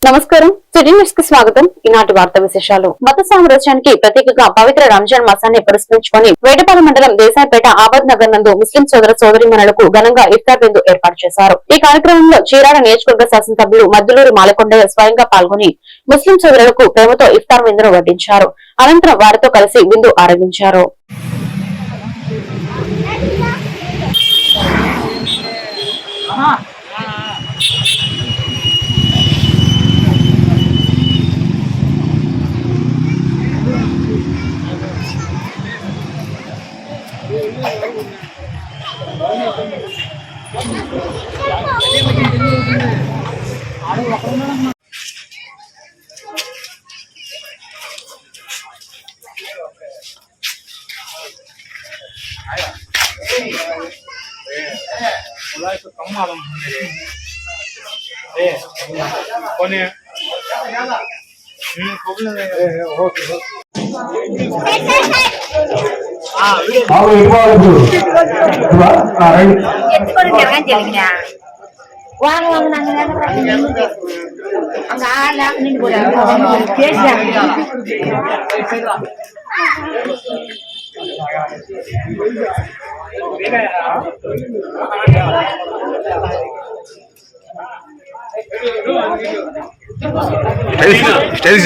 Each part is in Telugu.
నమస్కారం, సిటీ న్యూస్ కి స్వాగతం. ఈనాటి వార్తా విశేషాలు. మత సామరస్యానికి ప్రతీకగా పవిత్ర రంజాన్ మాసాన్ని పురస్కరించుకుని వేటపాలెం మండలం దేశాయిపేట ఆబాద్ నగర్ నందు ముస్లిం సోదర సోదరీమణులకు ఘనంగా ఇఫ్తార్ విందు ఏర్పాటు చేశారు. ఈ కార్యక్రమంలో చీరాల నియోజకవర్గ శాసనసభ్యులు మద్దులూరి మాలకొండయ్య స్వయంగా పాల్గొని ముస్లిం సోదరులకు ప్రేమతో ఇఫ్తార్ విందును వడ్డించారు. అనంతరం వారితో కలిసి విందు ఆరగించారు.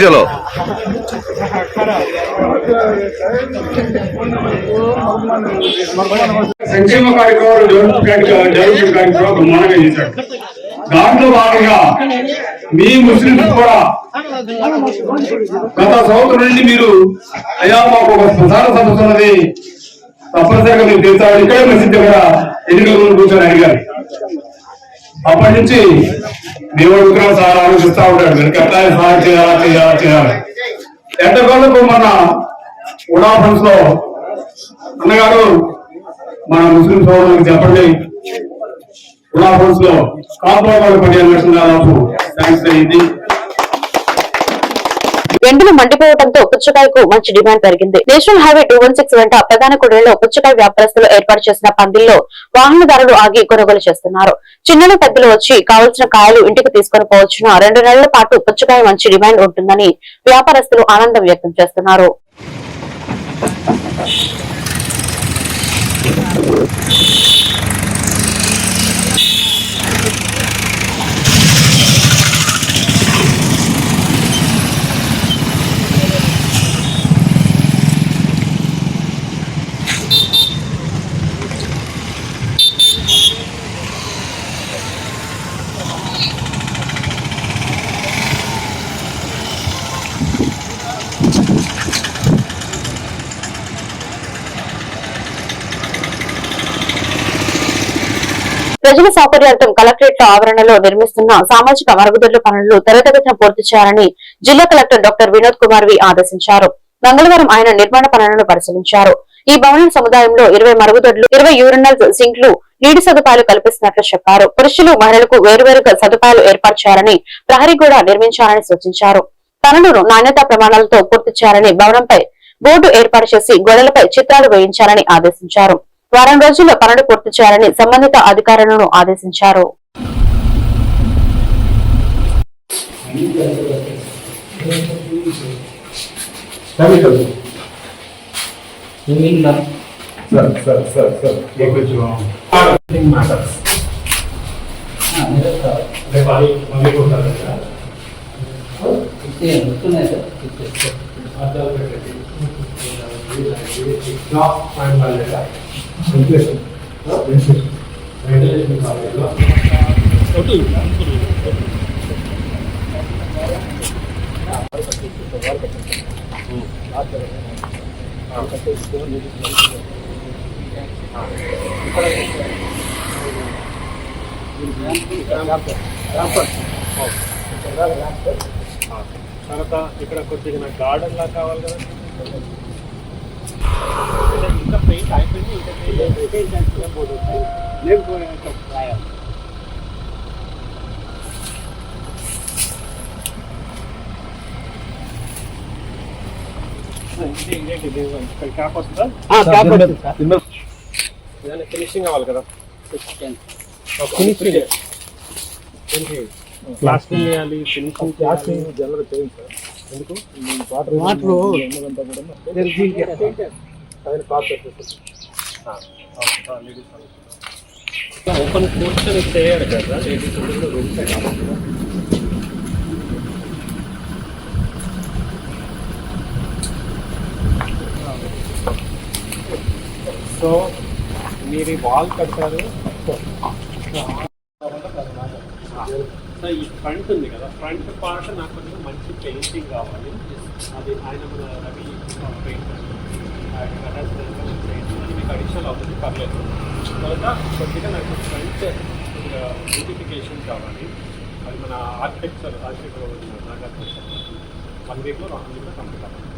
చలో సంక్షేమ కార్యక్రమాలు జరుగుతున్న కార్యక్రమం బ్రహ్మాండంగా చేశాడు. దాంట్లో భాగంగా మీ ముస్లింస్ కూడా గత సంవత్సరం నుండి మీరు అయ్యా మాకు ఒక ప్రధాన సదస్సు ఉన్నది, తప్పనిసరిగా మీరు తెలుసారు, ఇక్కడే ప్రసిద్ధి కూడా ఎన్నికల ముందు కూర్చొని అడిగారు. అప్పటి నుంచి దేవుడు విగ్రహం సార్ ఆలోచిస్తా ఉంటాడు, వెనక ఎట్లా సహాయం చేయాలి. ఎంతకాలకు మన ఉడా ఫండ్స్ లో అన్నగారు మన ముస్లిం సోదరులకు చెప్పండి, ఉడా ఫండ్స్ లో కాపురాలు 15 లక్షల దాదాపు శాంక్షన్ అయింది. ఎండలు మండిపోవడంతో పుచ్చకాయకు మంచి డిమాండ్ పెరిగింది. నేషనల్ హైవే 216 వెంట ప్రధాన కూడలిలో పుచ్చకాయ వ్యాపారస్తులు ఏర్పాటు చేసిన పందిల్లో వాహనదారులు ఆగి కొనుగోలు చేస్తున్నారు. చిన్నలు పెద్దలు వచ్చి కావలసిన కాయలు ఇంటికి తీసుకుని పోవచ్చున 2 నెలల పాటు పుచ్చకాయ మంచి డిమాండ్ ఉంటుందని వ్యాపారస్తులు ఆనందం వ్యక్తం చేస్తున్నారు. ప్రజల సౌకర్యార్థం కలెక్టరేట్ ఆవరణలో నిర్మిస్తున్న సామాజిక మరుగుదొడ్ల పనులు త్వరితగతిన పూర్తి చేయాలని జిల్లా కలెక్టర్ డాక్టర్ వినోద్ కుమార్ వి ఆదేశించారు. మంగళవారం ఆయన నిర్మాణ పనులను పరిశీలించారు. ఈ భవన సముదాయంలో 20 మరుగుదొడ్లు, 20 యూరినల్స్, సింక్లు, నీటి సదుపాయాలు కల్పిస్తున్నట్లు చెప్పారు. పురుషులు, మహిళలకు వేరువేరుగా సదుపాయాలు ఏర్పాటు చేయాలని, ప్రహరీ కూడా నిర్మించాలని సూచించారు. పనులను నాణ్యతా ప్రమాణాలతో పూర్తి చేయాలని, భవనంపై బోర్డు ఏర్పాటు చేసి గోడలపై చిత్రాలు వేయించాలని ఆదేశించారు. వారం రోజుల్లో పనులు పూర్తి చేయాలని సంబంధిత అధికారులను ఆదేశించారు. తర్వాత ఇక్కడ కొద్దిగా గార్డెన్ లా కావాలి కదా, ఇంకా పెయింట్ అయిపోయింది, ఇంకా పెయింట్ పోతుంది. క్యాప్ వస్తుందా? ఫినిషింగ్ అవ్వాలి కదా, ఫినిషింగ్ ప్లాస్టింగ్ చేయాలి, ఫినిషింగ్ ప్లాస్టింగ్ జనరల్ చేయండి సార్. ఎందుకు వాటర్ ఓపెన్ కోర్స్ చేయరు కదా లేడీస్ రూమ్స్ కాబట్టి. సో మీరు వాల్ కట్టారు. ఈ ఫ్రంట్ ఉంది కదా, ఫ్రంట్ పార్ట్ నాకు కొంచెం మంచి పెయింటింగ్ కావాలి. అది ఆయన మన రవి పెయింట్ మీకు అడిషనల్ అవుతుంది, పర్లేదు. తర్వాత కొద్దిగా నాకు ఫ్రంట్ బ్యూటిఫికేషన్ కావాలి. అది మన ఆర్కిటెక్చర్ నాగార్జున 1 వీక్లో కంప్లీట్ అవ్వాలి.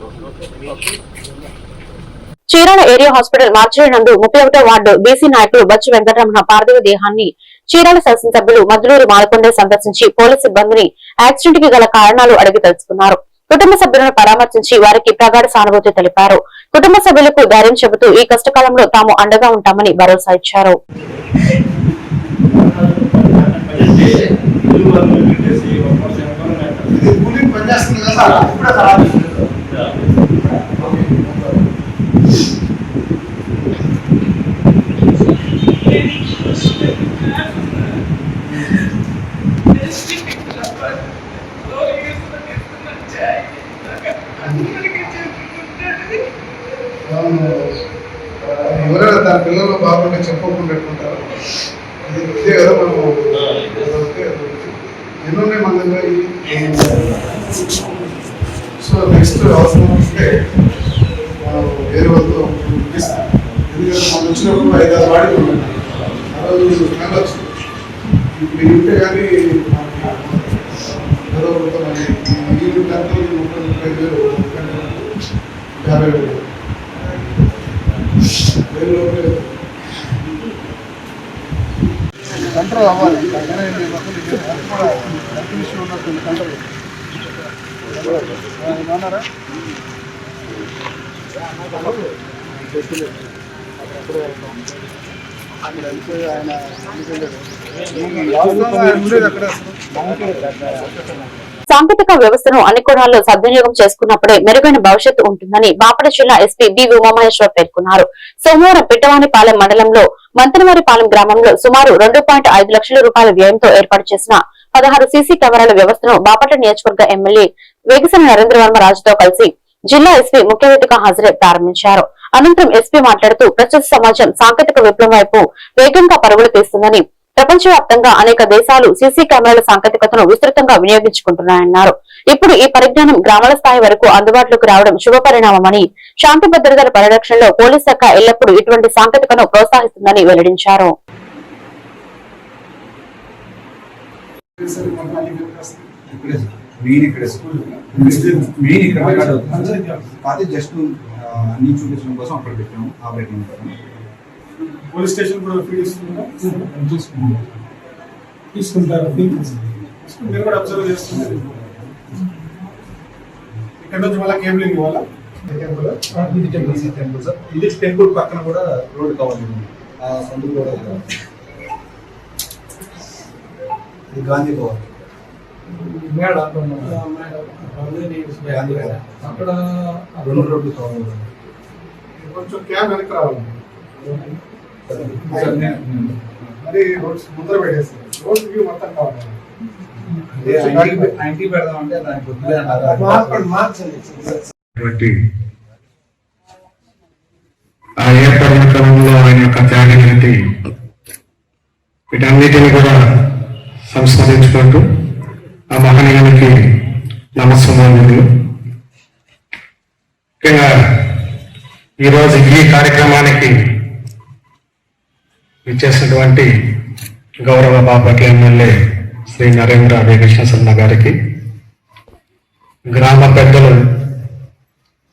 చీరాల ఏరియా హాస్పిటల్ మార్చిరి నందు 31వ వార్డు బీసీ నాయకులు బచ్చు వెంకటరమణ పార్థివ దేహాన్ని చీరాల శాసనసభ్యులు మద్దులూరు మాలకొండ సందర్శించి పోలీసు సిబ్బందిని యాక్సిడెంట్ కి గల కారణాలు అడిగి తెలుసుకున్నారు. కుటుంబ సభ్యులను పరామర్శించి వారికి ప్రగాఢ సానుభూతి తెలిపారు. కుటుంబ సభ్యులకు ధైర్యం చెబుతూ ఈ కష్టకాలంలో తాము అండగా ఉంటామని భరోసా ఇచ్చారు. ఎవరైనా తన పిల్లలు బాగుంటే చెప్పకుండా పెట్టుకుంటారు. ఇదే కదా మనము ఎన్నున్నాయి మన దగ్గర. సో నెక్స్ట్ అవసరం వస్తే మనం వేరే వాళ్ళతో ఇస్తాం. ఎందుకంటే మనం వచ్చినప్పుడు 5-6 వాడి ఉన్నాయి. ఆ రోజు వెళ్ళొచ్చు. ఇప్పుడు ఉంటే కానీ ఏదో మళ్ళీ ఈ 30,000 50,000 కంట్రోల్ అవ్వాలి. విషయం ఉన్నట్టుంది కంట్రోల్ అన్నారా. సాంకేతిక వ్యవస్థను అన్ని కోణాల్లో సద్వినియోగం చేసుకున్నప్పుడే మెరుగైన భవిష్యత్తు ఉంటుందని బాపట్ల జిల్లా ఎస్పీ బి ఉమామహేశ్వర్ పేర్కొన్నారు. సోమవారం పిట్టవానిపాలెం మండలంలో మంతనవారిపాలెం గ్రామంలో సుమారు 2.5 లక్షల రూపాయల వ్యయంతో ఏర్పాటు చేసిన 16 సీసీ కెమెరాల వ్యవస్థను బాపట్ల నియోజకవర్గ ఎమ్మెల్యే వేగసన నరేంద్రవర్మ రాజుతో కలిసి జిల్లా ఎస్పీ ముఖ్య అతిథిగా హాజరై ప్రారంభించారు. అనంతరం ఎస్పీ మాట్లాడుతూ ప్రస్తుత సమాజం సాంకేతిక విప్లవం వైపు వేగంగా పరుగులు తీస్తుందని, ప్రపంచవ్యాప్తంగా అనేక దేశాలు సీసీ కెమెరాల సాంకేతికతను విస్తృతంగా వినియోగించుకుంటున్నాయన్నారు. ఇప్పుడు ఈ పరిజ్ఞానం గ్రామాల స్థాయి వరకు అందుబాటులోకి రావడం శుభపరిణామమని, శాంతి భద్రతల పరిరక్షణలో పోలీస్ శాఖ ఎల్లప్పుడూ ఇటువంటి సాంకేతికతను ప్రోత్సహిస్తుందని వెల్లడించారు. జస్ట్ అన్ని చూపించడం కోసం అక్కడ పెట్టాము. ఆపరేటింగ్ పోలీస్ స్టేషన్ కూడా తీసుకుంటారు. మీరు కూడా అబ్జర్వ్ చేస్తున్నారు. ఇక్కడ నుంచి మళ్ళీ కేబులింగ్ ఇవ్వాలా. ఇది టెంపుల్ పక్కన కూడా రోడ్ కావాలి. సందుకు కూడా ఇది గాంధీ భవన్ అక్కడ 2 రోడ్లు కావాలి. కొంచెం క్యాబ్ వెనక్కి రావాలి. మరి రోడ్స్ ముందర పెట్టేస్తారు. రోడ్ వ్యూ మొత్తం కావాలి. 90 పెడదామంటే దానికి ఆ ఏర్పడిన క్రమంలో ఆయన యొక్క త్యాగానికి వీటన్నిటిని కూడా సంస్మరించుకుంటూ ఆ మహనీయునికి నమస్సమాన్యులు. ముఖ్యంగా ఈరోజు ఈ కార్యక్రమానికి ఇచ్చేసినటువంటి గౌరవ బాపట్ల ఎమ్మెల్యే శ్రీ నరేంద్ర వేగకృష్ణ గారికి, గ్రామ పెద్దలు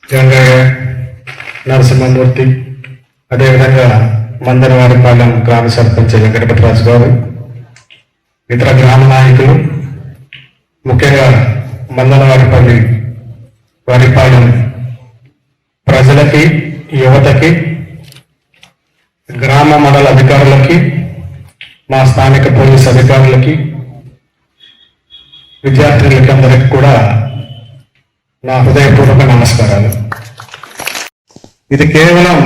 గంగయ్య, నరసింహమూర్తి, అదేవిధంగా మందనవారిపాలెం గ్రామ సర్పంచ్ వెంకటపతిరాజు గారు, ఇతర గ్రామ నాయకులు, ముఖ్యంగా వారిపాలెం ప్రజలకి, యువతకి, గ్రామ మండల అధికారులకి, మా స్థానిక పోలీస్ అధికారులకి, విద్యార్థులకందరికీ కూడా నా హృదయపూర్వక నమస్కారాలు. ఇది కేవలం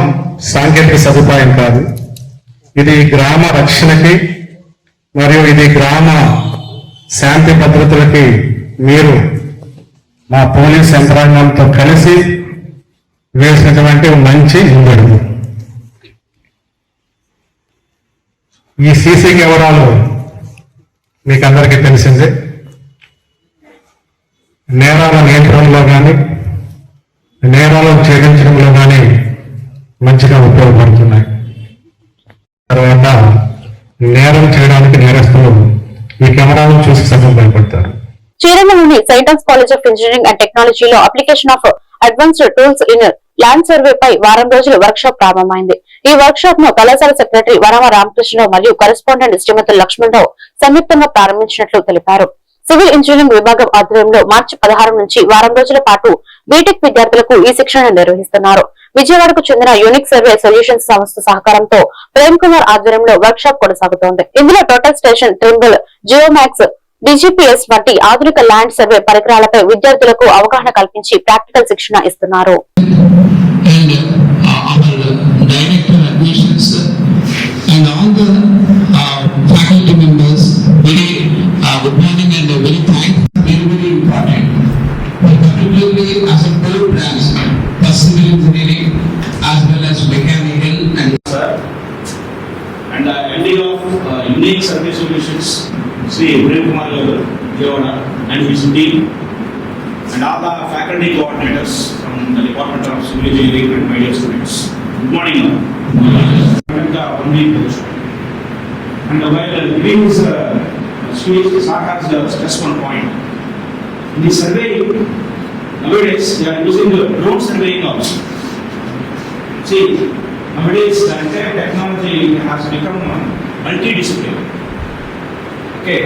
సాంకేతిక సదుపాయం కాదు, ఇది గ్రామ రక్షణకి మరియు ఇది గ్రామ శాంతి భద్రతలకి మీరు మా పోలీస్ యంత్రాంగంతో కలిసి వేసినటువంటి మంచి ముందడుగు. ఈ సీసీ కెమెరాలు మీకు అందరికీ తెలిసిందే, నేరాల నియంత్రణలో కానీ నేరాలను ఛేదించడంలో కానీ మంచిగా ఉపయోగపడుతున్నాయి. తర్వాత నేరం చేయడానికి నేరస్తులు ఈ కెమెరాలను చూసి సగం భయపడతారు. చీరలలోని Saint Ann's college of engineering and టెక్నాలజీలో application of advanced tools in land survey పై వారం రోజుల వర్క్ షాప్ ప్రారంభమైంది. ఈ వర్క్ షాప్ ను కళాశాల సెక్రటరీ వనమ రామకృష్ణరావు మరియు కరెస్పాండెంట్ శ్రీమతి లక్ష్మణరావు సంయుక్తంగా ప్రారంభించినట్లు తెలిపారు. సివిల్ ఇంజనీరింగ్ విభాగం ఆధ్వర్యంలో మార్చి 16 నుంచి వారం రోజుల పాటు బీటెక్ విద్యార్థులకు ఈ శిక్షణ నిర్వహిస్తున్నారు. విజయవాడకు చెందిన యూనిక్ సర్వే సొల్యూషన్స్ సంస్థ సహకారంతో ప్రేమ్ కుమార్ ఆధ్వర్యంలో వర్క్ షాప్ కొనసాగుతోంది. ఇందులో టోటల్ స్టేషన్, ట్రింబుల్, జియోమాక్స్, డిజిపిఎస్ వంటి ఆధునిక ల్యాండ్ సర్వే పరికరాలపై విద్యార్థులకు అవగాహన కల్పించి ప్రాక్టికల్ శిక్షణ ఇస్తున్నారు. And MD of Unique Survey Solutions, Sri Prem Kumar Vijayawada and his team, and all the faculty coordinators from the Department of Civil Engineering and my dear students. Good morning. And while giving his speech, Sir has stressed one point. In the survey, nowadays they are using the drone surveying also. See, nowadays the entire technology has become multidisciplinary. Okay,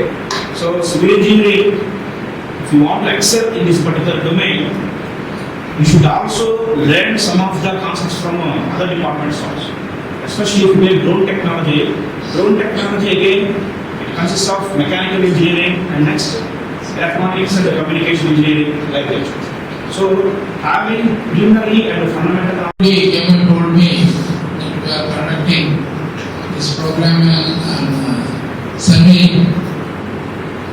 so civil engineering, if you want to excel in this particular domain, you should also learn some of the concepts from other departments also. Especially if you make drone technology. Drone technology again, it consists of mechanical engineering and next electronics and communication engineering like that. So having preliminary and fundamental. He came and told me that we are conducting this program on surveying.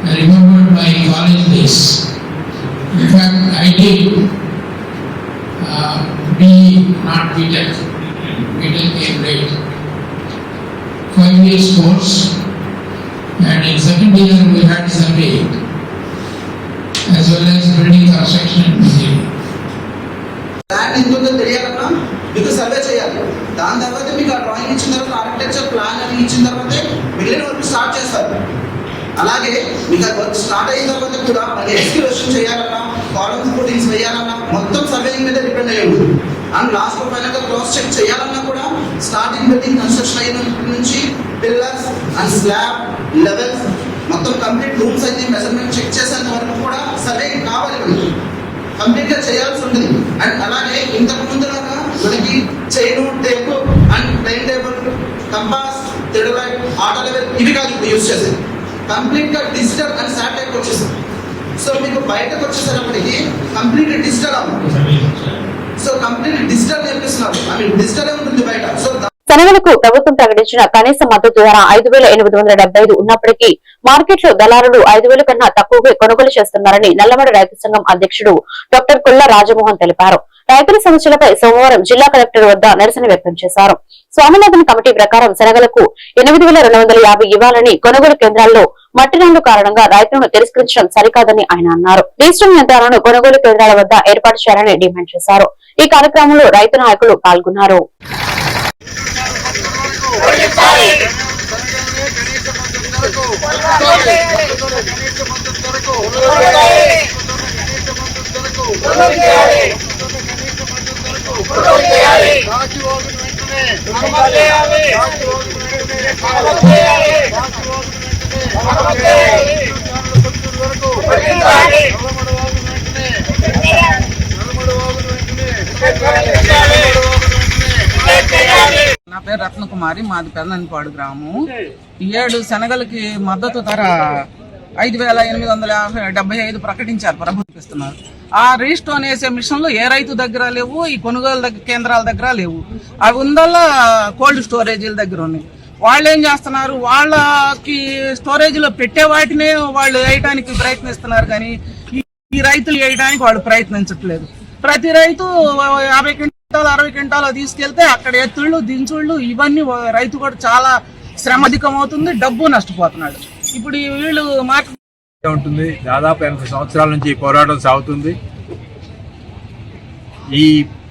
I remembered my college days. In fact, I did not BTech, BTech came late. 5 years course, and in second year we had survey as well as building construction and engineering. Land ఎంత ఉందో తెలియాలన్నా మీకు సర్వే చేయాలి. దాని తర్వాత మీకు ఆ డ్రాయింగ్ ఇచ్చిన తర్వాత ఆర్కిటెక్చర్ ప్లాన్ అని ఇచ్చిన తర్వాతే మిగిలిన వర్క్ స్టార్ట్ చేస్తారు. అలాగే మీకు ఆ వర్క్ స్టార్ట్ అయిన తర్వాత కూడా మళ్ళీ ఎక్స్క్యూషన్ చేయాలన్నా, కాలమ్స్ ఫుటింగ్స్ వేయాలన్నా మొత్తం సర్వేయింగ్ మీద డిపెండ్ అయ్యి ఉంటుంది. అండ్ లాస్ట్ ఫైనల్గా క్రాస్ చెక్ చేయాలన్నా కూడా స్టార్టింగ్ బిల్డింగ్ కన్స్ట్రక్షన్ అయిన నుంచి పిల్లర్స్ అండ్ స్లాబ్ లెవెల్స్ మొత్తం కంప్లీట్ రూమ్స్ అయితే మెజర్మెంట్ చెక్ చేసేంత వరకు కూడా సర్వేయింగ్ కావాలి, మనకి కంప్లీట్ గా చేయాల్సి ఉంటుంది. అండ్ అలాగే ఇంతకు ముందు లాగా మనకి chain tape and plain table, compass, theodolite, auto level ఇవి కాదు ఇప్పుడు యూజ్ చేసేది. కంప్లీట్ గా డిజిటల్ అండ్ శాటిలైట్ వచ్చేసింది. సో మీకు బయటకు వచ్చేసరికి కంప్లీట్ డిజిటల్ అవుతుంది. సో కంప్లీట్ డిజిటల్ నేర్పిస్తున్నారు. ఐ మీన్ డిజిటల్ ఉంటుంది బయట. సో శనగలకు ప్రభుత్వం ప్రకటించిన కనీస మద్దతు ధర 5,875 ఉన్నప్పటికీ మార్కెట్లో దళారులు 5,000 కన్నా తక్కువగా కొనుగోలు చేస్తున్నారని నల్లమడ రైతు సంఘం అధ్యక్షుడు డాక్టర్ కుల్ల రాజమోహన్ తెలిపారు. రైతుల సమస్యలపై సోమవారం జిల్లా కలెక్టర్ వద్ద నిరసన వ్యక్తం చేశారు. స్వామినాథన్ కమిటీ ప్రకారం శనగలకు 8,250 ఇవ్వాలని, కొనుగోలు కేంద్రాల్లో మట్టి రంగు కారణంగా రైతులను తిరస్కరించడం సరికాదని ఆయన అన్నారు. డిజిటల్ యంత్రాలను కొనుగోలు కేంద్రాల వద్ద ఏర్పాటు చేయాలని డిమాండ్ చేశారు. ఈ కార్యక్రమంలో రైతు నాయకులు పాల్గొన్నారు. నా పేరు రత్నకుమారి, మాది పెదనంపాడు గ్రామం. 7 శనగలకి మద్దతు ధర 5,875 ప్రకటించారు, ప్రభుత్వం ఇస్తున్నారు. ఆ రీస్టోన్ వేసే మిషన్లు ఏ రైతు దగ్గర లేవు, ఈ కొనుగోలు కేంద్రాల దగ్గర లేవు. అవి ఉందల్లా కోల్డ్ స్టోరేజీల దగ్గర ఉన్నాయి. వాళ్ళు ఏం చేస్తున్నారు, వాళ్ళకి స్టోరేజ్లో పెట్టే వాటినే వాళ్ళు వేయడానికి ప్రయత్నిస్తున్నారు, కానీ ఈ రైతులు వేయడానికి వాళ్ళు ప్రయత్నించట్లేదు. ప్రతి రైతు 50 క్వింటాలు 60 క్వింటాలు తీసుకెళ్తే అక్కడ ఎత్తుళ్ళు దించుళ్ళు ఇవన్నీ రైతు కూడా చాలా శ్రమ అధికం అవుతుంది, డబ్బు నష్టపోతున్నాడు. ఇప్పుడు వీళ్ళు ఉంటుంది. దాదాపు 80 సంవత్సరాల నుంచి ఈ పోరాటం సాగుతుంది. ఈ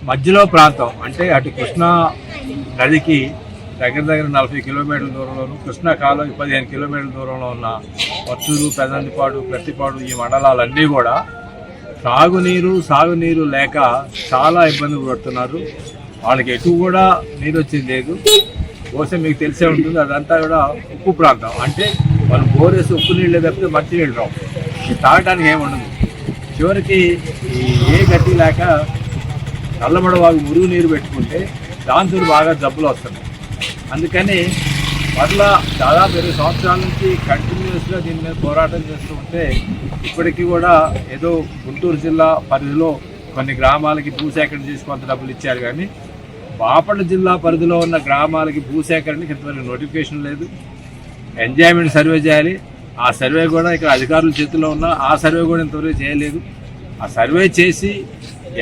మధ్యలో ప్రాంతం అంటే అటు కృష్ణా నదికి దగ్గర 40 కిలోమీటర్ల దూరంలోను, కృష్ణా కాలువకి 15 కిలోమీటర్ల దూరంలో ఉన్న పత్తూరు, పెదండిపాడు, ప్రతిపాడు ఈ మండలాలన్నీ కూడా సాగునీరు లేక చాలా ఇబ్బందులు పడుతున్నారు. వాళ్ళకి ఎటు కూడా నీరు వచ్చింది లేదు. బహుశా మీకు తెలిసే ఉంటుంది, అదంతా కూడా ఉప్పు ప్రాంతం. అంటే వాళ్ళు బోరేసి ఉప్పు నీళ్ళే తప్పితే మంచి నీళ్ళు రావు, తాగడానికి ఏముండదు. చివరికి ఏ గతి లేక నల్లమడవాగు మురుగు నీరు పెట్టుకుంటే దాంతో బాగా జబ్బులు వస్తున్నాయి. అందుకని మరలా దాదాపు 20 సంవత్సరాల నుంచి కంటిన్యూస్గా దీని మీద పోరాటం చేస్తూ ఉంటే ఇప్పటికీ కూడా ఏదో గుంటూరు జిల్లా పరిధిలో కొన్ని గ్రామాలకి భూసేకరణ చేసి కొంత డబ్బులు ఇచ్చారు, కానీ బాపట్ల జిల్లా పరిధిలో ఉన్న గ్రామాలకి భూసేకరణకి ఇంతవరకు నోటిఫికేషన్ లేదు. ఎంజాయ్మెంట్ సర్వే చేయాలి, ఆ సర్వే కూడా ఇక్కడ అధికారుల చేతిలో ఉన్న ఆ సర్వే కూడా ఇంతవరకు చేయలేదు. ఆ సర్వే చేసి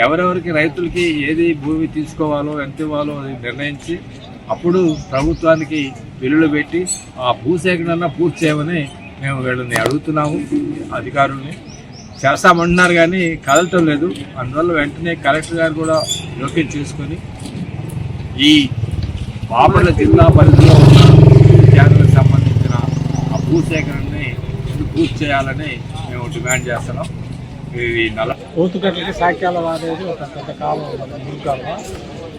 ఎవరెవరికి రైతులకి ఏది భూమి తీసుకోవాలో ఎంత ఇవ్వాలో అది నిర్ణయించి అప్పుడు ప్రభుత్వానికి బిల్లులు పెట్టి ఆ భూసేకరణ పూర్తి చేయమని మేము వీళ్ళని అడుగుతున్నాము. అధికారుల్ని చేస్తామంటున్నారు కానీ కదలటం లేదు. అందువల్ల వెంటనే కలెక్టర్ గారు కూడా జోక్యం చేసుకొని ఈ బాపట్ల జిల్లా పరిధిలో ఉన్న విద్యార్థులకు సంబంధించిన ఆ భూసేకరణని పూర్తి చేయాలని మేము డిమాండ్ చేస్తున్నాం. ఇది పోతుకట్లకి సాక్యాల వారేది ఒక పెద్ద కాలం కాలువ.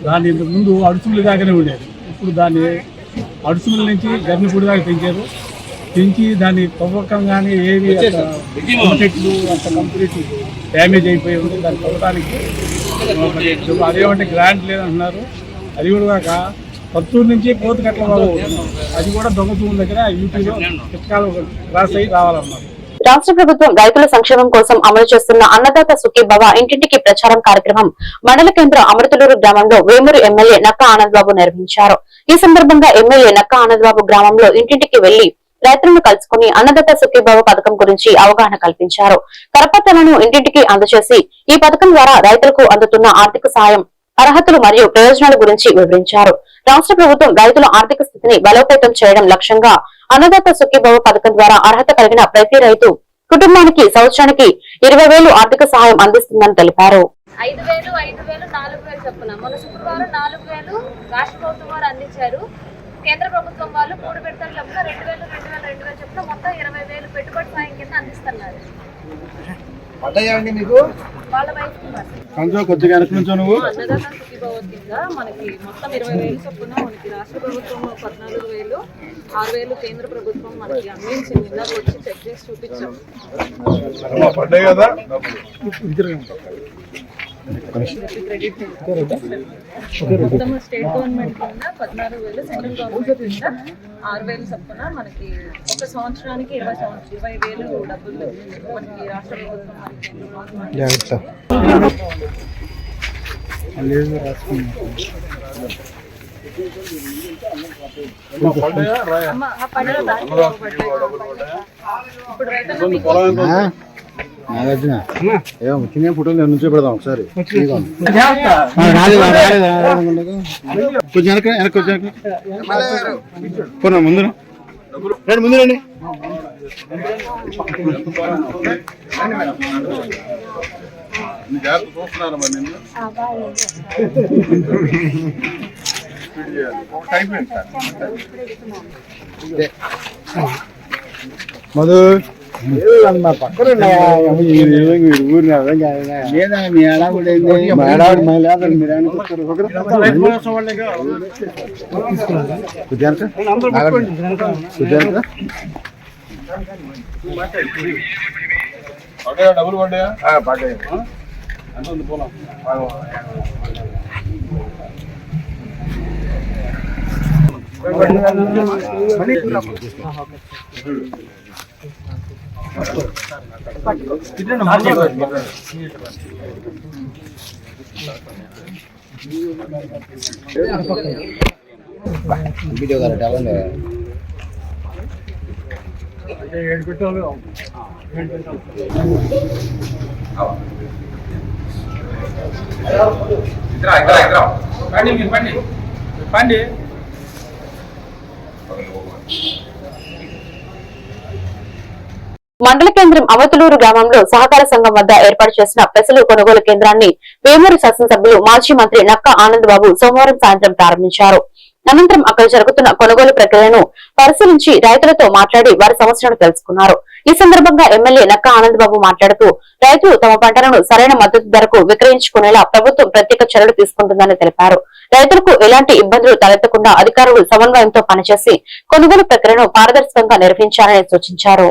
దాన్ని ఇంతకు ముందు అడుసుముల దాకానే ఉండేది. ఇప్పుడు దాన్ని అడుసుముల నుంచి గర్నిపూడి దాకా పెంచారు. పెంచి దాన్ని తవ్వకం కానీ ఏవి చెట్లు అంత కంప్లీట్ డ్యామేజ్ అయిపోయి ఉంది. దాన్ని తవ్వడానికి అదేమంటే గ్రాంట్ లేదంటున్నారు. అది కూడా కాక పత్తూరు నుంచి పోతుకట్ల వాళ్ళు అది కూడా దొంగతూరు దగ్గర యూపీలో చిట్కాలు క్రాస్ అయ్యి రావాలన్నారు. రాష్ట్ర ప్రభుత్వం రైతుల సంక్షేమం కోసం అమలు చేస్తున్న అన్నదాత సుఖీభవ ఇంటింటికి ప్రచారం కార్యక్రమం మండల కేంద్రం అమృతలూరు గ్రామంలో వేమూరు ఎమ్మెల్యే నక్కా ఆనందబాబు నిర్వహించారు. ఈ సందర్భంగా ఎమ్మెల్యే నక్కా ఆనందబాబు గ్రామంలో ఇంటింటికి వెళ్లి రైతులను కలుసుకుని అన్నదాత సుఖీభవ పథకం గురించి అవగాహన కల్పించారు. కరపత్రాలను ఇంటింటికి అందజేసి ఈ పథకం ద్వారా రైతులకు అందుతున్న ఆర్థిక సాయం, అర్హతలు మరియు ప్రయోజనాల గురించి వివరించారు. రాష్ట్ర ప్రభుత్వం రైతుల ఆర్థిక స్థితిని బలోపేతం చేయడం లక్ష్యంగా అన్నదాత సుఖీభవ పథకం ద్వారా అర్హత కలిగిన ప్రతి రైతు కుటుంబానికి సంవత్సరానికి 20,000 ఆర్థిక సహాయం అందిస్తుందని తెలిపారు. 5,000, 5,000, 4,000 చొప్పున మొన్న శుక్రవారం 4,000 రాష్ట్ర ప్రభుత్వం వారు అందించారు. కేంద్ర ప్రభుత్వం వాళ్ళు 3 విడతల చొప్పున 2,000, 2,000, 2,000 చొప్పున మొత్తం 20,000 పెట్టుబడి సాయం కింద అందిస్తున్నారు. మీకు వాళ్ళ వైపు కొద్దిగా నువ్వు అన్నదాత సుఖీభవ కింద మనకి మొత్తం 20,000 చొప్పున మనకి రాష్ట్ర ప్రభుత్వం 14,000, 6,000 కేంద్ర ప్రభుత్వం మనకి అందించింది. ఇందాక వచ్చి చెక్ చేసి చూపించాం. మొత్తం స్టేట్ గవర్నమెంట్ కింద 14,000, సెంట్రల్ గవర్నమెంట్ కింద 6,000 చొప్పున మనకి ఒక సంవత్సరానికి 20,000 డబ్బులు మనకి రాష్ట్ర ప్రభుత్వం చిన్న ఫోటోలు నుంచి పెడదాం ఒకసారి. కొంచెం వెనక్కి వచ్చాక ముందు ముందు రండి. జాగ్రత్త చూస్తున్నారా మరి నిన్ను మధు మా పక్కన డబ్బులు పడ్డాయా? పడ్డాయి. ఎంత ఉంది పోలం? మండల కేంద్రం అవతులూరు గ్రామంలో సహకార సంఘం వద్ద ఏర్పాటు చేసిన పెసలు కొనుగోలు కేంద్రాన్ని వేమూరు శాసనసభ్యులు మాజీ మంత్రి నక్కా ఆనందబాబు సోమవారం సాయంత్రం ప్రారంభించారు. అనంతరం అక్కడ జరుగుతున్న కొనుగోలు ప్రక్రియను పరిశీలించి రైతులతో మాట్లాడి వారి సమస్యలను తెలుసుకున్నారు. ఈ సందర్భంగా ఎమ్మెల్యే నక్కా ఆనందబాబు మాట్లాడుతూ రైతులు తమ పంటలను సరైన మద్దతు ధరకు విక్రయించుకునేలా ప్రభుత్వం ప్రత్యేక చర్యలు తీసుకుంటుందని తెలిపారు. రైతులకు ఎలాంటి ఇబ్బందులు తలెత్తకుండా అధికారులు సమన్వయంతో పనిచేసి కొనుగోలు ప్రక్రియను పారదర్శకంగా నిర్వహించాలని సూచించారు.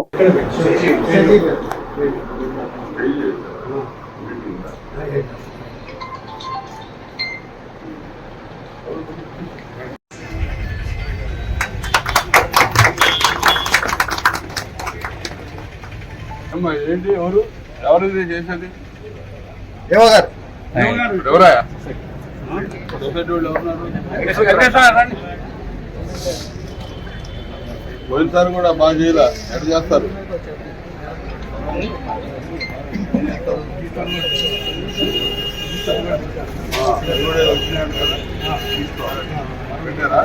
ఏంటి ఎవరు చేసేది ఎవరా సొసైటీ వాళ్ళు ఎవరున్నారు? పోయినసారి కూడా బాగా చేయాల ఎక్కడ చేస్తారు పెట్టారా?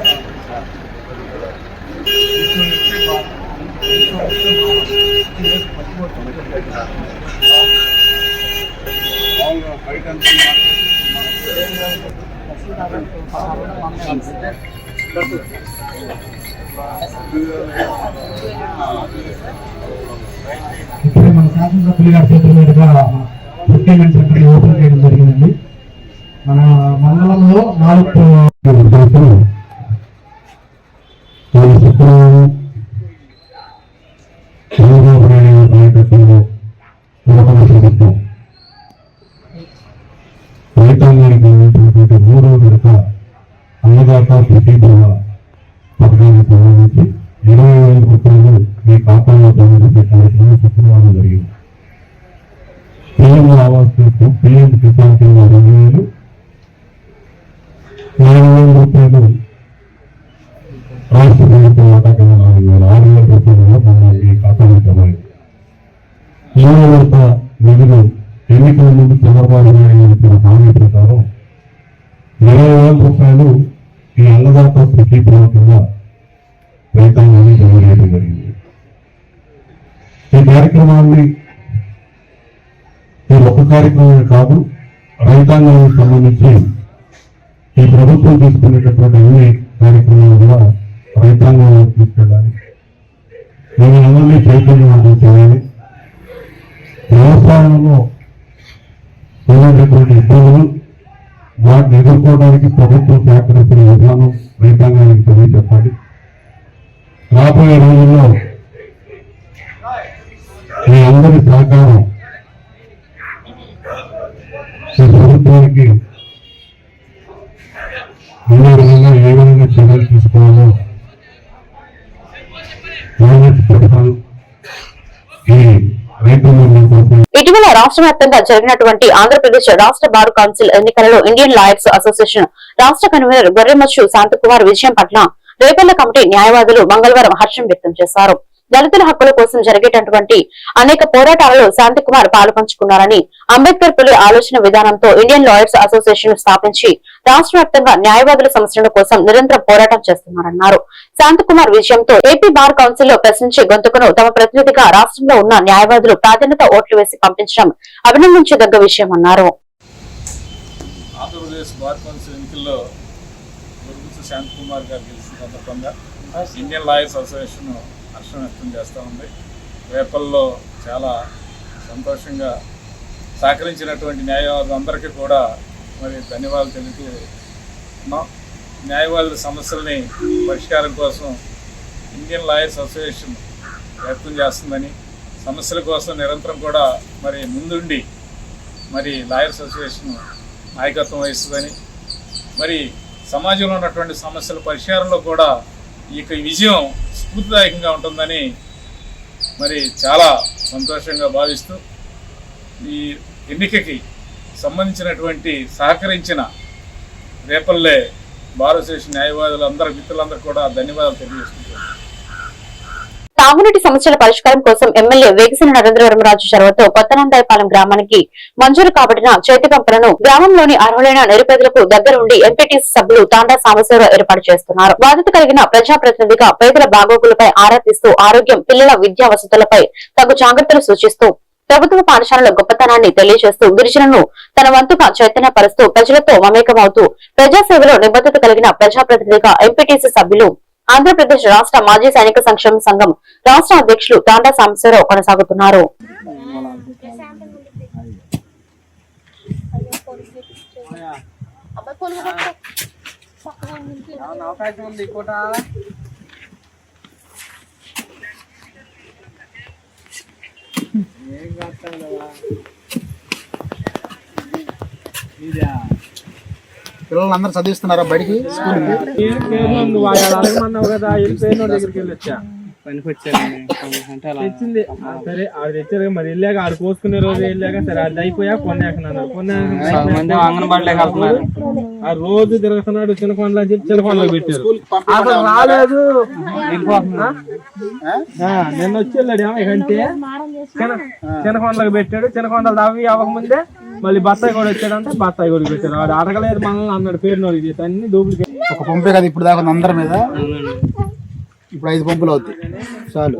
బయట ఇప్పుడు మన శాసనసభ్యులు గారి చేతుల మీదుగా ప్రొక్యూర్మెంట్ సెంటర్ ఓపెన్ చేయడం జరిగిందండి. మన మండలంలో 4 రైతాంగానికి 3 విడత అన్నదాత ప్రతిభవ పథకానికి సంబంధించి 20,000 రూపాయలు మీ ఖాతాలో జమ చేసే కార్యక్రమం శుక్రవారం జరిగింది. పీఎం ఆవాస్ కోసం పీఎం కిసాన్ కింద 2,000, 4,000 రూపాయలు రాష్ట్ర ప్రభుత్వం వాటా కింద 4,000, 6,000 రూపాయలు మన ఈ ఖాతాలో జమ అయింది. ఈ విడత నిధులు ఎన్నికల ముందు చంద్రబాబు నాయుడు ఇచ్చిన హామీ ప్రకారం 20,000 రూపాయలు ఈ అన్నదాత ప్రతిభవ కింద రైతాంగాన్ని జమ చేయడం జరిగింది. ఈ కార్యక్రమాన్ని ఈ ఒక్క కార్యక్రమమే కాదు, రైతాంగానికి సంబంధించి ఈ ప్రభుత్వం తీసుకునేటటువంటి అన్ని కార్యక్రమాలు కూడా రైతాంగంలో తీసుకెళ్ళాలి. మేము అందరినీ చైతన్యవంతం చేయాలి. వ్యవసాయంలో ఉన్నటువంటి ఇబ్బందులు వాటిని ఎదుర్కోవడానికి ప్రభుత్వం సహకరించిన విధానం రైతాంగానికి తెలియజెప్పాలి. రాబోయే రోజుల్లో మీ అందరి సహకారం ఈ ప్రభుత్వానికి అన్ని విధంగా ఏ విధంగా చర్యలు తీసుకోవాలో పెడతాను. ఈ రైతు నిర్ణయం కోసం ఇటీవల రాష్ట్ర వ్యాప్తంగా జరిగినటువంటి ఆంధ్రప్రదేశ్ రాష్ట్ర బార్ కౌన్సిల్ ఎన్నికలలో ఇండియన్ లాయర్స్ అసోసియేషన్ రాష్ట్ర కన్వీనర్ గొర్రెమచ్చు శాంతకుమార్ విజయం పట్ల రేపల్ల కమిటీ న్యాయవాదులు మంగళవారం హర్షం వ్యక్తం చేశారు. దళితుల హక్కుల కోసం జరిగేటటువంటి అనేక పోరాటాలలో శాంతికుమార్ పాలుపంచుకున్నారని, అంబేద్కర్ పులి ఆలోచన విధానంతో ఇండియన్ లాయర్స్ అసోసియేషన్ స్థాపించి రాష్ట్ర వ్యాప్తంగా న్యాయవాదుల సమస్యల కోసం నిరంతరం పోరాటం చేస్తున్నారన్నారు. శాంతికుమార్ విజయంతో ఏపీ బార్ కౌన్సిల్ లో ప్రశ్నించే గొంతుకును తమ ప్రతినిధిగా రాష్ట్రంలో ఉన్న న్యాయవాదులు ప్రాధాన్యత ఓట్లు వేసి పంపించడం అభినందించదగ్గ విషయమన్నారు. ఆంధ్రప్రదేశ్ బార్ కౌన్సిల్ ఎన్నికల్లో శాంతికుమార్ గారు గెలిచిన సందర్భంగా ఇండియన్ లాయర్స్ అసోసియేషన్ హర్షం వ్యక్తం చేస్తూ ఉంది. రేపల్లో చాలా సంతోషంగా సహకరించినటువంటి న్యాయవాదులందరికీ కూడా మరి ధన్యవాదాలు తెలుపుతున్నాం. న్యాయవాదుల సమస్యల్ని పరిష్కారం కోసం ఇండియన్ లాయర్స్ అసోసియేషన్ ప్రయత్నం చేస్తుందని, సమస్యల కోసం నిరంతరం కూడా మరి ముందుండి మరి లాయర్స్ అసోసియేషన్ నాయకత్వం వహిస్తుందని, మరి సమాజంలో ఉన్నటువంటి సమస్యల పరిష్కారంలో కూడా ఈ విజయం స్ఫూర్తిదాయకంగా ఉంటుందని మరి చాలా సంతోషంగా భావిస్తూ ఈ ఎన్నికకి సంబంధించినటువంటి సహకరించిన రేపల్లె బార్ అసోసియేషన్ న్యాయవాదులు అందరూ మిత్రులందరూ కూడా ధన్యవాదాలు తెలియజేసుకుంటున్నాను. తాగునీటి సమస్యల పరిష్కారం కోసం ఎమ్మెల్యే వేగిసిన నరేంద్రవరమరాజు చొరవతో కొత్తనందాయపాలెం గ్రామానికి మంజూరు కాబడిన చేతి పంపులను గ్రామంలోని అర్హులైన నిరుపేదలకు దగ్గరుండి ఎంపీటీసీ సభ్యులు తాండా సాంబశివరావు ఏర్పాటు చేస్తున్నారు. బాధ్యత కలిగిన ప్రజాప్రతినిధిగా పేదల బాగోగులపై ఆరా తీస్తూ ఆరోగ్యం, పిల్లల విద్యా వసతులపై తగు జాగ్రత్తలు సూచిస్తూ ప్రభుత్వ పాఠశాలల గొప్పతనాన్ని తెలియజేస్తూ గిరిజనులను తన వంతుగా చైతన్యపరుస్తూ ప్రజలతో మమేకమవుతూ ప్రజాసేవలో నిబద్ధత కలిగిన ప్రజాప్రతినిధిగా ఎంపీటీసీ సభ్యులు ఆంధ్రప్రదేశ్ రాష్ట్ర మాజీ సైనిక సంక్షేమ సంఘం రాష్ట్ర అధ్యక్షులు తాండా సాంబశివరావు కొనసాగుతున్నారు. పిల్లలందరూ చదివిస్తున్నారా బడికి స్కూల్ తెచ్చింది సరే అది తెచ్చారు మరి వెళ్ళాక ఆడు కోసుకునే రోజు వెళ్ళాక సరే అది అయిపోయా కొన్నాకన్నారు ఆ రోజు తిరుగుతున్నాడు చిన్నకొండలో అని చెప్పి చిన్నకొండలో పెట్టారు అసలు రాలేదు నిన్న వచ్చి వెళ్ళాడు ఏమంటే చిన్నకొండలకు పెట్టాడు చిన్నకొండలు అవి అవ్వకముందే మళ్ళీ బత్తాయి కూడా వచ్చాడంటే బత్తాయి కూడా పెట్టారు వాడు అడగలేదు మనల్ని అన్నాడు పేరు నోడి చేసి అన్ని డూప్లికేట్ ఒక పంపే కదా ఇప్పుడు దాకా అందరి మీద ఇప్పుడు 5 పంపులు అవుతాయి చాలు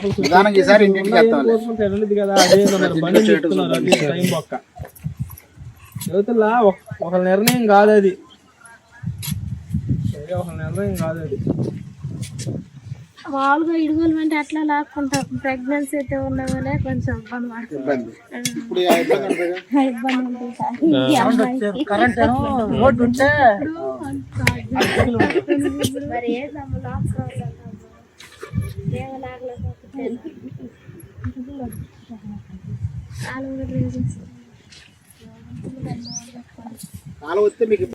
ప్రస్తుతానికి ఈసారి ఇంటింటికి కదా అదే టైం పక్క యువతలా ఒక నిర్ణయం కాదు అది ఒక నిర్ణయం కాదు అది మామూలుగా ఇడుగులు అంటే అట్లా లాక్కుంటాం ప్రెగ్నెన్సీ అయితే ఉన్నవనే కొంచెం ఇబ్బంది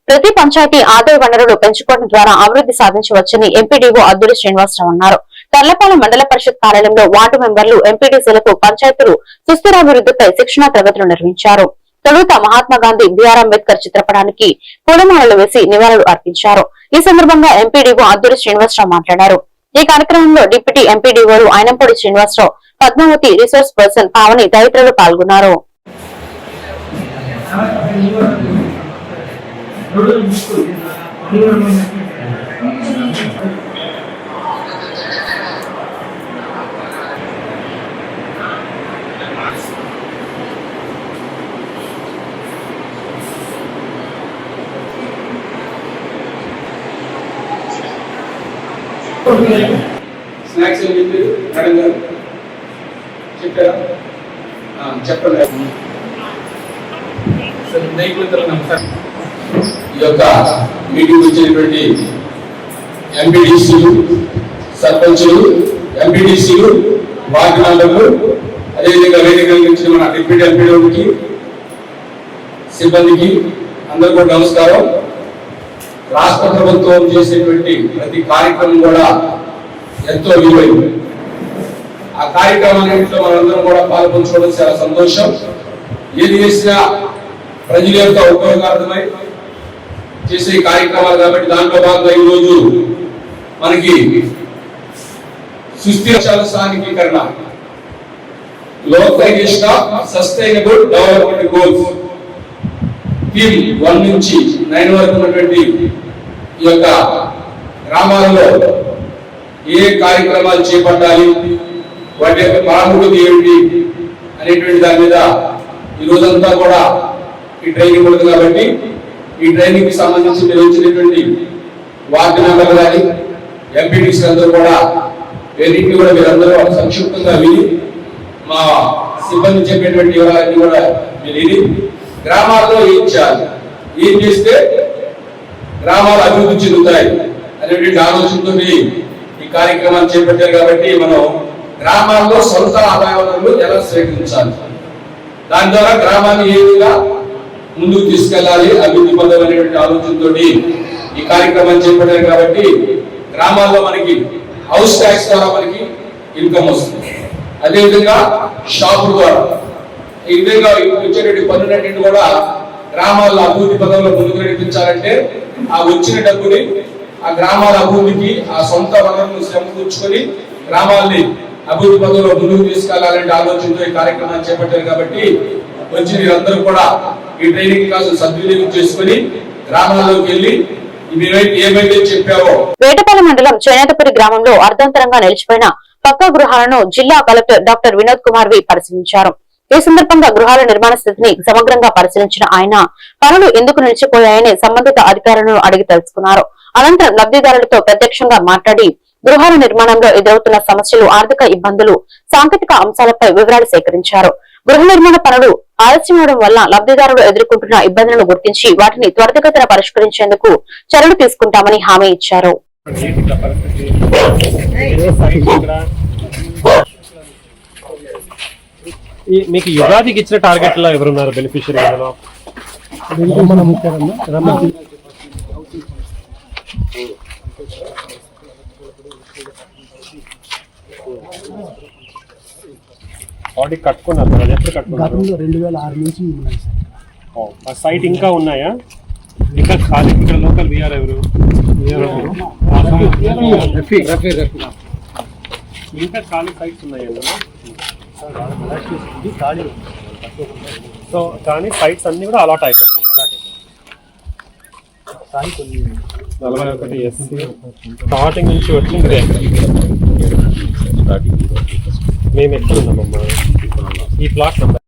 ప్రతి పంచాయతీ ఆదాయ వనరులు పెంచుకోవడం ద్వారా అభివృద్ధి సాధించవచ్చని ఎంపీడీఓ అద్దుడి శ్రీనివాసరావు అన్నారు. తర్లపాలెం మండల పరిషత్ కార్యాలయంలో వార్డు మెంబర్లు ఎంపీటీసీలకు పంచాయతీలు సుస్థిరాభివృద్ధిపై శిక్షణా తరగతులు నిర్వహించారు. తొలుత మహాత్మా గాంధీ బిఆర్ అంబేద్కర్ చిత్రపటానికి పూలమాలలు వేసి నివాళులు అర్పించారు. ఈ సందర్భంగా ఎంపీడీఓ అద్దుడి శ్రీనివాసరావు మాట్లాడారు. ఈ కార్యక్రమంలో డిప్యూటీ ఎంపీడీఓలు అయినంపూడి శ్రీనివాసరావు, పద్మావతి, రిసోర్స్ పర్సన్ పావని తదితరులు పాల్గొన్నారు. స్నాక్స్ ఏం చెప్పారు మేడం గారు చెప్పారా చెప్పండి. ఈ యొక్క మీటింగ్ వచ్చినటువంటి ఎంపీటీసీలు, సర్పంచులు, ఎంపీటీసీలు, వార్డు మెంబర్లు, అదేవిధంగా వేదికలకు వచ్చిన మన డిప్యూటీ ఎంపీడీకి, సిబ్బందికి అందరూ కూడా నమస్కారం. రాష్ట్ర ప్రభుత్వం చేసేటువంటి ప్రతి కార్యక్రమం కూడా ఎంతో విలువైంది. ఆ కార్యక్రమాలన్నింటిలో మనందరం కూడా పాల్పంచుకోవడం చాలా సంతోషం. ఏది చేసినా ప్రజల యొక్క ఉపయోగార్థమై చేసే కార్యక్రమాలు కాబట్టి దాంట్లో భాగంగా ఈరోజు మనకి సుస్థిర స్థానికీకరణ, localisation of sustainable development goals team 1 నుంచి 9 వరకు ఉన్నటువంటి ఈ యొక్క గ్రామాలలో ఏ కార్యక్రమాలు చేపట్టాలి, వాటి యొక్క ప్రాముఖ్యత ఏమిటి అనేటువంటి దాని మీద ఈ రోజంతా కూడా ఈ ట్రైనింగ్ ఉంటుంది. కాబట్టి ఈ ట్రైనింగ్ కి సంబంధించి నిర్వహించినటువంటి వార్డు మెంబర్లు కానీ ఎంపీటీసీ అందరూ కూడా వీరింటిని కూడా మీరందరూ సంక్షిప్తంగా విని మా సిబ్బంది చెప్పేటువంటి వివరాలన్నీ కూడా మీరు విని గ్రామాల్లో ఏం చేయాలి, ఏం చేస్తే గ్రామాలు అభివృద్ధి చెందుతాయి అనేటువంటి ఆలోచనతో ఈ కార్యక్రమాన్ని చేపట్టారు. కాబట్టి మనం గ్రామాల్లో సొంత ఆదాయ వనరులు ఎలా స్వీకరించాలి, దాని ద్వారా గ్రామాన్ని ఏ విధంగా ముందుకు తీసుకెళ్లాలి, అభివృద్ధి పొందాలనేటువంటి ఆలోచనతో ఈ కార్యక్రమాన్ని చేపట్టారు. కాబట్టి గ్రామాల్లో మనకి హౌస్ ట్యాక్స్ ద్వారా మనకి ఇన్కమ్ వస్తుంది. అదేవిధంగా షాపుల ద్వారా ఈ విధంగా వచ్చేటువంటి పన్నులన్నింటినీ కూడా గ్రామాల్లో అభివృద్ధి పదంలో ముందుకు నడిపించాలంటే ఆ వచ్చిన డబ్బుని ఆ గ్రామాల అభివృద్ధికి ఆ సొంత వనరులను సమకూర్చుకొని గ్రామాల్ని అభివృద్ధి పదంలో ముందుకు తీసుకెళ్లాలంటే ఆలోచనతో ఈ కార్యక్రమాన్ని చేపట్టారు. కాబట్టి వచ్చి మీరందరూ కూడా ఈ ట్రైనింగ్ క్లాసులు సద్వినియోగం చేసుకుని గ్రామాల్లోకి వెళ్ళి ఏమైతే చెప్పావో. వేటపాలెం మండలం చేనేతపురి గ్రామంలో అర్ధాంతరంగా నిలిచిపోయిన పక్కా గృహాలను జిల్లా కలెక్టర్ డాక్టర్ వినోద్ కుమార్ వి పరిశీలించారు. ఈ సందర్భంగా గృహాల నిర్మాణ స్థితిని సమగ్రంగా పరిశీలించిన ఆయన పనులు ఎందుకు నిలిచిపోయాయని సంబంధిత అధికారులను అడిగి తెలుసుకున్నారు. అనంతరం లబ్ధిదారులతో ప్రత్యక్షంగా మాట్లాడి గృహాల నిర్మాణంలో ఎదురవుతున్న సమస్యలు, ఆర్థిక ఇబ్బందులు, సాంకేతిక అంశాలపై వివరాలు సేకరించారు. గృహ నిర్మాణ పనులు ఆలస్యమవడం వల్ల లబ్ధిదారులు ఎదుర్కొంటున్న ఇబ్బందులను గుర్తించి వాటిని త్వరితగతిన పరిష్కరించేందుకు చర్యలు తీసుకుంటామని హామీ ఇచ్చారు. మీకు యుగాదికి ఇచ్చిన టార్గెట్ లో ఎవరున్నారు బెనిఫిషియరీ? ఆడిట్ కట్టుకున్నారు కదా? ఎప్పుడు కట్టుకున్నారు? 2006 నుంచి ఉన్నాయి సార్. ఆ సైట్ ఇంకా ఉన్నాయా? ఇంకా ఖాళీ ఇక్కడ లోకల్ విఆర్ ఎవరు? ఇంకా ఖాళీ సైట్స్ ఉన్నాయి అందులో. సో కానీ సైట్స్ అన్ని కూడా అలాట్ అయిపోతాయి. 41 ఎస్సీ స్టార్టింగ్ నుంచి వచ్చింది. మేము ఎక్కడ ఉన్నామమ్మా? ఈ ప్లాట్ నెంబర్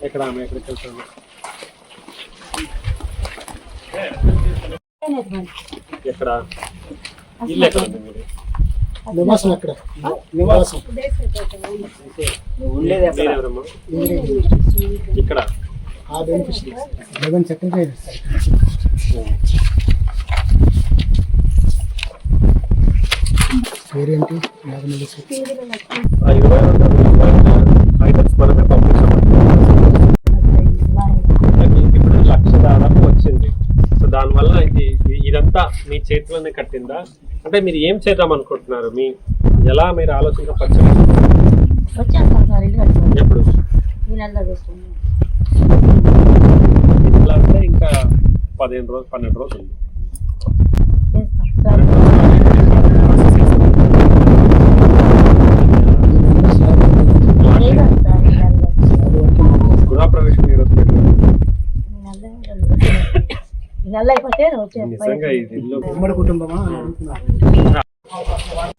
ఎక్కడ? ఎక్కడికి వెళ్తాను? ఎక్కడ ఇల్లు? ఎక్కడ ఉంది మీరు? నివాసం ఎక్కడ? నివాసం ఇక్కడ ఆ బెనిఫిషరీ 11 సెకండ్ పేరేంటి? ఇప్పుడు 1,00,000 దాదాపు వచ్చింది. సో దానివల్ల ఇదంతా మీ చేతిలోనే కట్టిందా? అంటే మీరు ఏం చేద్దాం అనుకుంటున్నారు? ఎలా మీరు ఆలోచన పరిచయం? ఎప్పుడు ఇట్లా అంటే ఇంకా 15 రోజులు 12 రోజులు ఉంది. గృహప్రవేశం ఈరోజు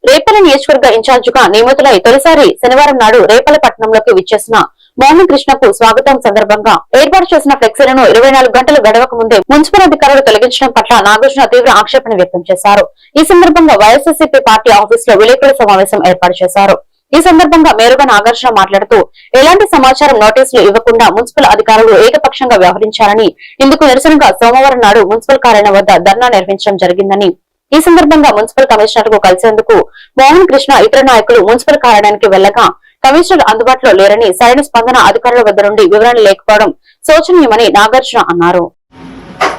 రేపల నియోజకవర్గ ఇన్ఛార్జిగా నియమితులై తొలిసారి శనివారం నాడు రేపల పట్టణంలోకి విచ్చేసిన మోహన్ కృష్ణకు స్వాగతం సందర్భంగా ఏర్పాటు చేసిన ఫ్లెక్సీలను 24 గంటలు గడవక ముందే మున్సిపల్ అధికారులు తొలగించడం పట్ల నాగార్జున తీవ్ర ఆక్షేపణ వ్యక్తం చేశారు. ఈ సందర్భంగా వైఎస్ఆర్సీపీ పార్టీ ఆఫీస్ లో విలేకరుల సమావేశం ఏర్పాటు చేశారు. ఈ సందర్భంగా మేరుగా నాగార్జున మాట్లాడుతూ ఎలాంటి సమాచారం నోటీసులు ఇవ్వకుండా మున్సిపల్ అధికారులు ఏకపక్షంగా వ్యవహరించారని, ఇందుకు నిరసనగా సోమవారం నాడు మున్సిపల్ కార్యాలయం వద్ద ధర్నా నిర్వహించడం జరిగిందని, ఈ సందర్భంగా మున్సిపల్ కమిషనర్ కు కలిసేందుకు మోహన్ కృష్ణ ఇతర నాయకులు మున్సిపల్ కార్యాలయానికి వెళ్లగా కమిషనర్ అందుబాటులో లేరని, సరైన స్పందన అధికారుల వద్ద నుండి వివరణ లేకపోవడం శోచనీయమని నాగార్జున అన్నారు.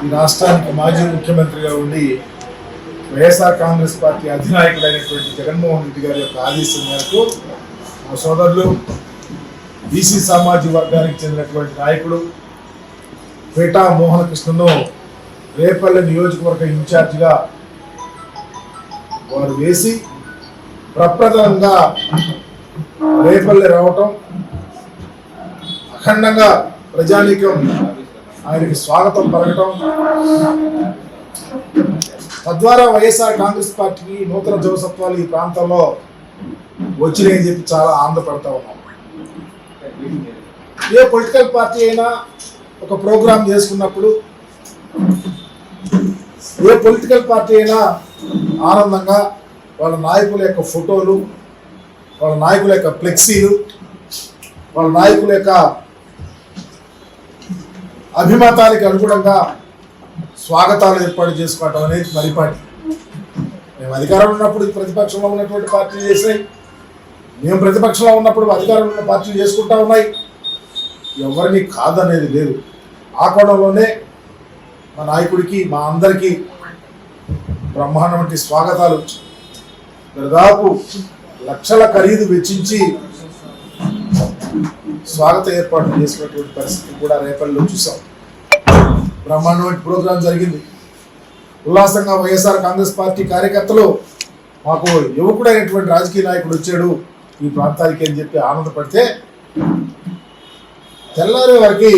ఈ రాష్ట్రానికి మాజీ ముఖ్యమంత్రిగా ఉండి వైఎస్ఆర్ కాంగ్రెస్ పార్టీ అధినాయకుడైనటువంటి జగన్మోహన్ రెడ్డి గారి యొక్క ఆదేశం మేరకు మా సోదరులు బీసీ సామాజిక వర్గానికి చెందినటువంటి నాయకుడు పేటా మోహన్ కృష్ణను రేపల్లె నియోజకవర్గ ఇన్ఛార్జిగా వారు వేసి ప్రప్రథమంగా రేపల్లె రావటం, అఖండంగా ప్రజానీకం ఆయనకి స్వాగతం పలకటం, తద్వారా వైఎస్ఆర్ కాంగ్రెస్ పార్టీకి నూతన జవసత్వాలు ఈ ప్రాంతంలో వచ్చినాయని చెప్పి చాలా ఆనందపడతా ఉన్నాం. ఏ పొలిటికల్ పార్టీ అయినా ఒక ప్రోగ్రాం చేసుకున్నప్పుడు, ఏ పొలిటికల్ పార్టీ అయినా ఆనందంగా వాళ్ళ నాయకుల యొక్క ఫోటోలు, వాళ్ళ నాయకుల యొక్క ఫ్లెక్సీలు, వాళ్ళ నాయకుల యొక్క అభిమతానికి అనుగుణంగా స్వాగతాలు ఏర్పాటు చేసుకోవటం అనేది పరిపాటి. మేము అధికారంలో ఉన్నప్పుడు ప్రతిపక్షంలో ఉన్నటువంటి పార్టీలు చేసినాయి, మేము ప్రతిపక్షంలో ఉన్నప్పుడు అధికారంలో ఉన్న పార్టీలు చేసుకుంటా ఉన్నాయి. ఎవరిని కాదనేది లేదు. ఆ కోణంలోనే మా నాయకుడికి మా అందరికీ బ్రహ్మాండం వంటి స్వాగతాలు, దాదాపు లక్షల ఖరీదు వెచ్చించి స్వాగత ఏర్పాట్లు చేసినటువంటి పరిస్థితి కూడా రేపల్లిలో చూసాం. బ్రహ్మాండం వంటి ప్రోగ్రాం జరిగింది. ఉల్లాసంగా వైఎస్ఆర్ కాంగ్రెస్ పార్టీ కార్యకర్తలు మాకు యువకుడైనటువంటి రాజకీయ నాయకుడు వచ్చాడు ఈ ప్రాంతానికి అని చెప్పి ఆనందపడితే, తెల్లారే వరకు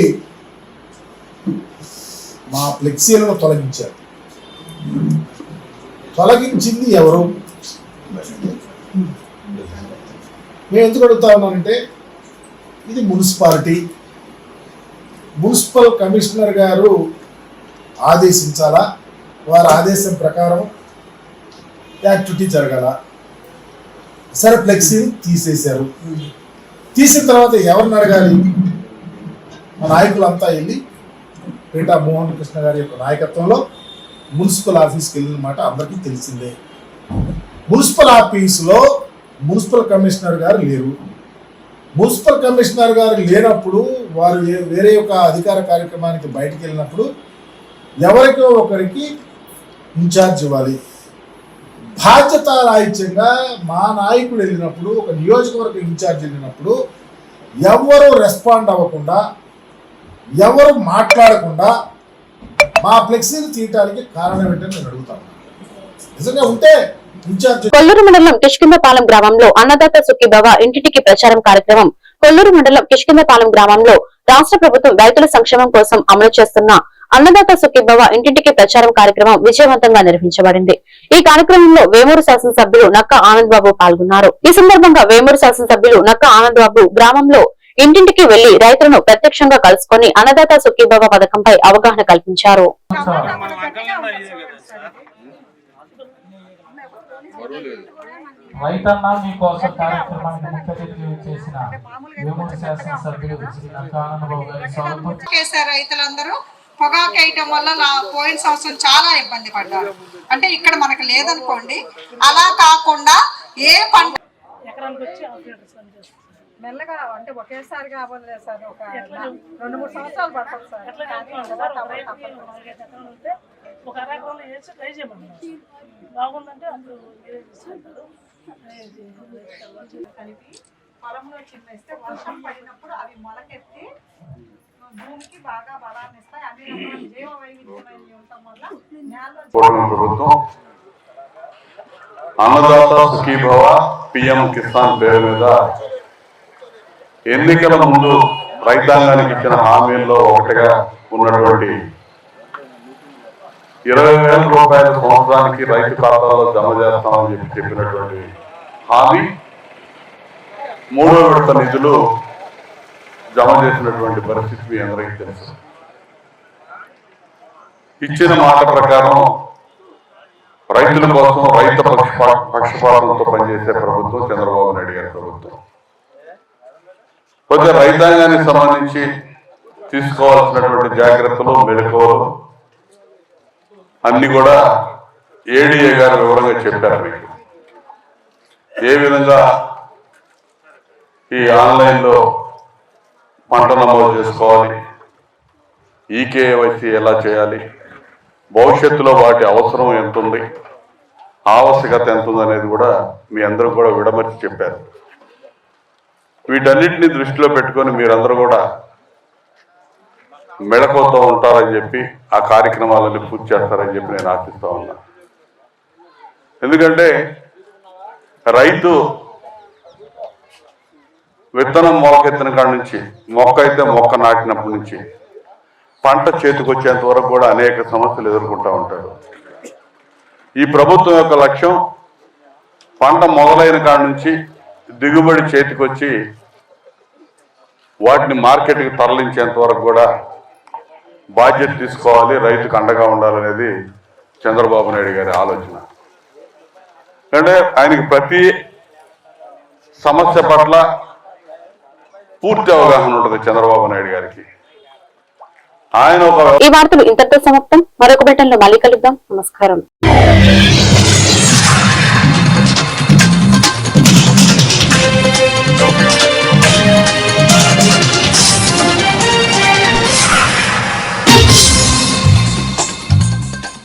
మా ఫ్లెక్సీలను తొలగించారు. తొలగించింది ఎవరు? మేము ఎందుకు అడుగుతా ఉన్నానంటే, ఇది మున్సిపాలిటీ, మున్సిపల్ కమిషనర్ గారు ఆదేశించాలా, వారి ఆదేశం ప్రకారం యాక్టివిటీ జరగాల. సరే, ఫ్లెక్సీని తీసేశారు. తీసిన తర్వాత ఎవరిని అడగాలి? మా నాయకులంతా వెళ్ళి పేటా మోహన్ కృష్ణ గారి యొక్క నాయకత్వంలో మున్సిపల్ ఆఫీస్కి వెళ్ళిన మాట అందరికీ తెలిసిందే. మున్సిపల్ ఆఫీసులో మున్సిపల్ కమిషనర్ గారు లేరు. మున్సిపల్ కమిషనర్ గారు లేనప్పుడు వారు వేరే ఒక అధికార కార్యక్రమానికి బయటికి వెళ్ళినప్పుడు ఎవరికో ఒకరికి ఇన్ఛార్జ్ ఇవ్వాలి. బాధ్యత రాహిత్యంగా మా నాయకుడు వెళ్ళినప్పుడు, ఒక నియోజకవర్గ ఇన్ఛార్జ్ వెళ్ళినప్పుడు ఎవరు రెస్పాండ్ అవ్వకుండా, ఎవరు మాట్లాడకుండా మా ఫ్లెక్సీలు తీయటానికి కారణం ఏంటని నేను అడుగుతాను. నిజంగా ఉంటే కొల్లూరు మండలం కిష్కిందపాలెం గ్రామంలో అన్నదాత సుఖీభవ ఇంటింటికి ప్రచారం కార్యక్రమం. కొల్లూరు మండలం కిష్కిందపాలెం గ్రామంలో రాష్ట్ర ప్రభుత్వం రైతుల సంక్షేమం కోసం అమలు చేస్తున్న అన్నదాత సుఖీభవ ఇంటింటికి ప్రచారం కార్యక్రమం విజయవంతంగా నిర్వహించబడింది. ఈ కార్యక్రమంలో వేమూరు శాసనసభ్యులు నక్క ఆనంద్ బాబు పాల్గొన్నారు. ఈ సందర్భంగా వేమూరు శాసనసభ్యులు నక్క ఆనంద్ బాబు గ్రామంలో ఇంటింటికి వెళ్లి రైతులను ప్రత్యక్షంగా కలుసుకుని అన్నదాత సుఖీభవ పథకంపై అవగాహన కల్పించారు. రైతన్న మీకోసం కార్యక్రమానికి ముఖ్య అతిథిగా చేసిన వేమూరు శాసనసభ్యులు శ్రీ నక్క ఆనంద్ బాబు గారి స్వాగతం. రైతులందరూ పొగాకు వేయటం వల్ల పోయిన సంవత్సరం చాలా ఇబ్బంది పడ్డారు. అంటే ఇక్కడ మనకు లేదనుకోండి, అలా కాకుండా ఏ పంట మెల్లగా అంటే ఒకేసారి కావాలి సార్, ఒక 2-3 సంవత్సరాలు పడుతుంది సార్. ఒక అరకరంలో వేసి ట్రై చేయమన్నారు. బాగుందంటే అప్పుడు కలిపి పొలంలో చిన్నేస్తే వర్షం పడినప్పుడు అవి మొలకెత్తి భూమికి బాగా బలాన్ని ఇస్తాయి. అన్ని రకాల జీవ వైవిధ్యమైన ఉండటం వల్ల ప్రభుత్వం అన్నదాత సుఖీభవ పిఎం కిసాన్ పేరు మీద ఎన్నికల ముందు రైతాంగానికి ఇచ్చిన హామీల్లో ఒకటిగా ఉన్నటువంటి 20,000 రూపాయల సంవత్సరానికి రైతు ఖాతాలో జమ చేస్తామని చెప్పినటువంటి హామీ 3వ విడత నిధులు జమ చేసినటువంటి పరిస్థితి మీ అందరికీ తెలుసు. ఇచ్చిన మాట ప్రకారం రైతుల కోసం రైతు పక్షపాతంతో పనిచేసే ప్రభుత్వం చంద్రబాబు నాయుడు గారి ప్రభుత్వం. కొద్దిగా రైతాంగానికి సంబంధించి తీసుకోవాల్సినటువంటి జాగ్రత్తలు, మెళకువలు అన్ని కూడా ఏడీఏ గారు వివరంగా చెప్పారు. మీకు ఏ విధంగా ఈ ఆన్లైన్లో పంట నమోదు చేసుకోవాలి, ఈకేవైసీ ఎలా చేయాలి, భవిష్యత్తులో వాటి అవసరం ఎంత ఉంది, ఆవశ్యకత ఎంత ఉంది అనేది కూడా మీ అందరూ కూడా విడమర్చి చెప్పారు. వీటన్నిటిని దృష్టిలో పెట్టుకొని మీరందరూ కూడా మెళకువతో ఉంటారని చెప్పి ఆ కార్యక్రమాలన్నీ పూర్తి చేస్తారని చెప్పి నేను ఆశిస్తా ఉన్నా. ఎందుకంటే రైతు విత్తనం మొలకెత్తిన కాడ నుంచి, మొక్క అయితే మొక్క నాటినప్పటి నుంచి పంట చేతికొచ్చేంత వరకు కూడా అనేక సమస్యలు ఎదుర్కొంటూ ఉంటాడు. ఈ ప్రభుత్వం యొక్క లక్ష్యం పంట మొదలైన కాడ నుంచి దిగుబడి చేతికొచ్చి వాటిని మార్కెట్కి తరలించేంత వరకు కూడా బాధ్యత తీసుకోవాలి, రైతుకు అండగా ఉండాలనేది చంద్రబాబు నాయుడు గారి ఆలోచన. అంటే ఆయనకి ప్రతి సమస్య పట్ల పూర్తి అవగాహన ఉంటుంది చంద్రబాబు నాయుడు గారికి. ఆయన ఈ వార్తలు ఇంతటితో సమాప్తం. మరొక బెటన్లో మళ్ళీ కలుద్దాం. నమస్కారం.